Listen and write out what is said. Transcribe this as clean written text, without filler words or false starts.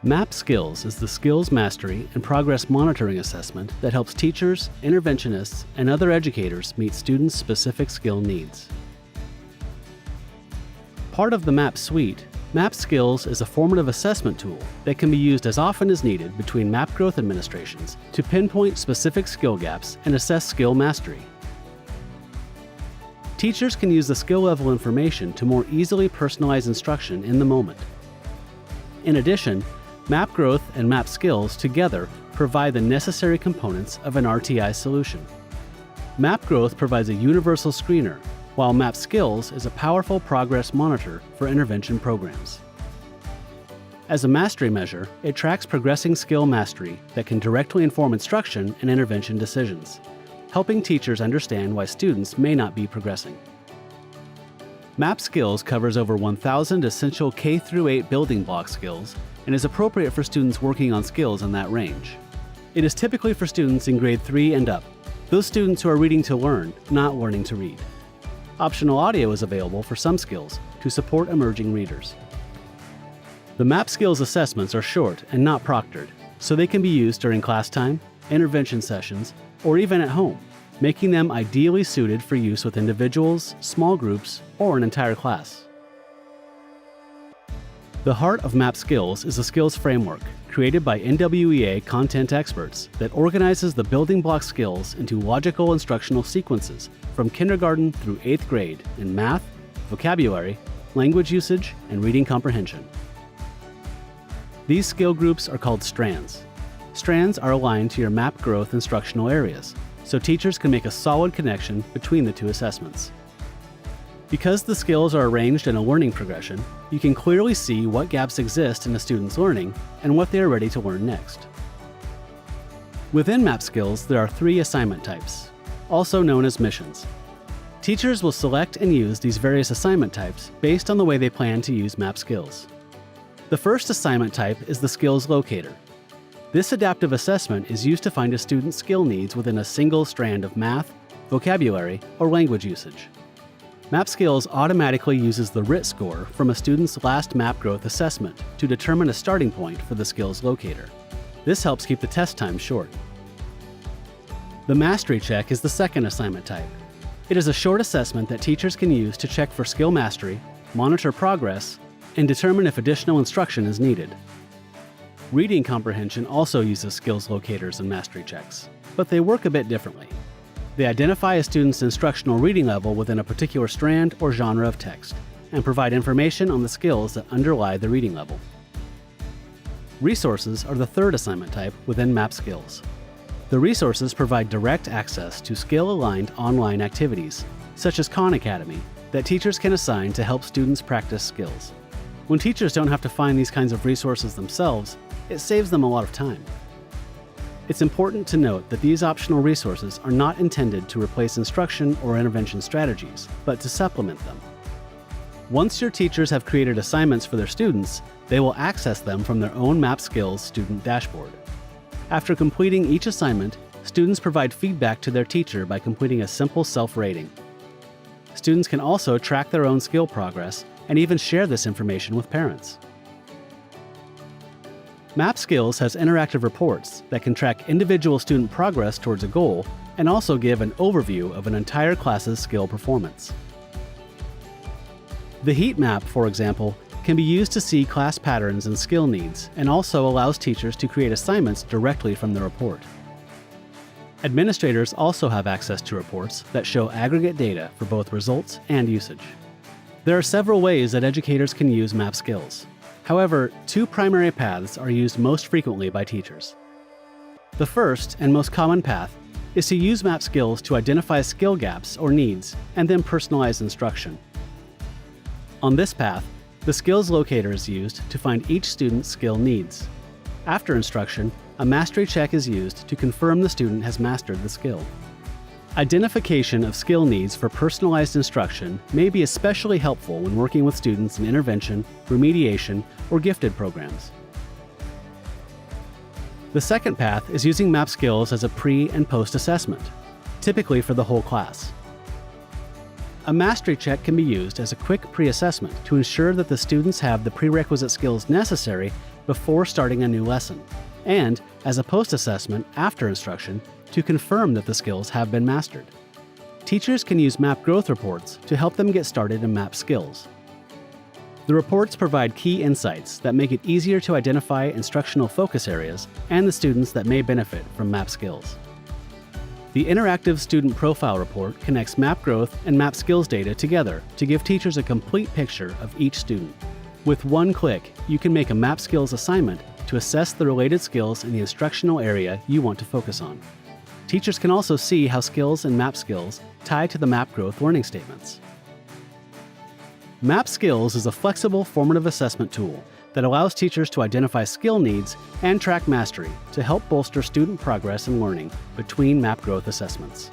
MAP Skills is the skills mastery and progress monitoring assessment that helps teachers, interventionists, and other educators meet students' specific skill needs. Part of the MAP suite, MAP Skills is a formative assessment tool that can be used as often as needed between MAP growth administrations to pinpoint specific skill gaps and assess skill mastery. Teachers can use the skill level information to more easily personalize instruction in the moment. In addition, MAP growth and MAP skills together provide the necessary components of an RTI solution. MAP growth provides a universal screener, while MAP skills is a powerful progress monitor for intervention programs. As a mastery measure, it tracks progressing skill mastery that can directly inform instruction and intervention decisions, helping teachers understand why students may not be progressing. MAP Skills covers over 1,000 essential K-8 building block skills and is appropriate for students working on skills in that range. It is typically for students in grade 3 and up, those students who are reading to learn, not learning to read. Optional audio is available for some skills to support emerging readers. The MAP Skills assessments are short and not proctored, so they can be used during class time, intervention sessions, or even at home, making them ideally suited for use with individuals, small groups, or an entire class. The heart of MAP Skills is a skills framework created by NWEA content experts that organizes the building block skills into logical instructional sequences from kindergarten through 8th grade in math, vocabulary, language usage, and reading comprehension. These skill groups are called strands. Strands are aligned to your MAP growth instructional areas, so teachers can make a solid connection between the two assessments. Because the skills are arranged in a learning progression, you can clearly see what gaps exist in a student's learning and what they are ready to learn next. Within MAP Skills, there are 3 assignment types, also known as missions. Teachers will select and use these various assignment types based on the way they plan to use MAP Skills. The first assignment type is the Skills Locator. This adaptive assessment is used to find a student's skill needs within a single strand of math, vocabulary, or language usage. MAP Skills automatically uses the RIT score from a student's last MAP growth assessment to determine a starting point for the Skills Locator. This helps keep the test time short. The Mastery Check is the second assignment type. It is a short assessment that teachers can use to check for skill mastery, monitor progress, and determine if additional instruction is needed. Reading comprehension also uses skills locators and mastery checks, but they work a bit differently. They identify a student's instructional reading level within a particular strand or genre of text, and provide information on the skills that underlie the reading level. Resources are the third assignment type within MAP Skills. The resources provide direct access to skill-aligned online activities, such as Khan Academy, that teachers can assign to help students practice skills. When teachers don't have to find these kinds of resources themselves, it saves them a lot of time. It's important to note that these optional resources are not intended to replace instruction or intervention strategies, but to supplement them. Once your teachers have created assignments for their students, they will access them from their own MAP Skills student dashboard. After completing each assignment, students provide feedback to their teacher by completing a simple self-rating. Students can also track their own skill progress and even share this information with parents. MAP Skills has interactive reports that can track individual student progress towards a goal and also give an overview of an entire class's skill performance. The heat map, for example, can be used to see class patterns and skill needs and also allows teachers to create assignments directly from the report. Administrators also have access to reports that show aggregate data for both results and usage. There are several ways that educators can use MAP Skills. However, 2 primary paths are used most frequently by teachers. The first and most common path is to use MAP Skills to identify skill gaps or needs and then personalize instruction. On this path, the Skills Locator is used to find each student's skill needs. After instruction, a mastery check is used to confirm the student has mastered the skill. Identification of skill needs for personalized instruction may be especially helpful when working with students in intervention, remediation, or gifted programs. The second path is using MAP Skills as a pre- and post-assessment, typically for the whole class. A mastery check can be used as a quick pre-assessment to ensure that the students have the prerequisite skills necessary before starting a new lesson, and as a post-assessment after instruction to confirm that the skills have been mastered. Teachers can use MAP growth reports to help them get started in MAP skills. The reports provide key insights that make it easier to identify instructional focus areas and the students that may benefit from MAP skills. The interactive student profile report connects MAP growth and MAP skills data together to give teachers a complete picture of each student. With one click, you can make a MAP skills assignment to assess the related skills in the instructional area you want to focus on. Teachers can also see how skills and MAP skills tie to the MAP growth learning statements. MAP Skills is a flexible formative assessment tool that allows teachers to identify skill needs and track mastery to help bolster student progress and learning between MAP growth assessments.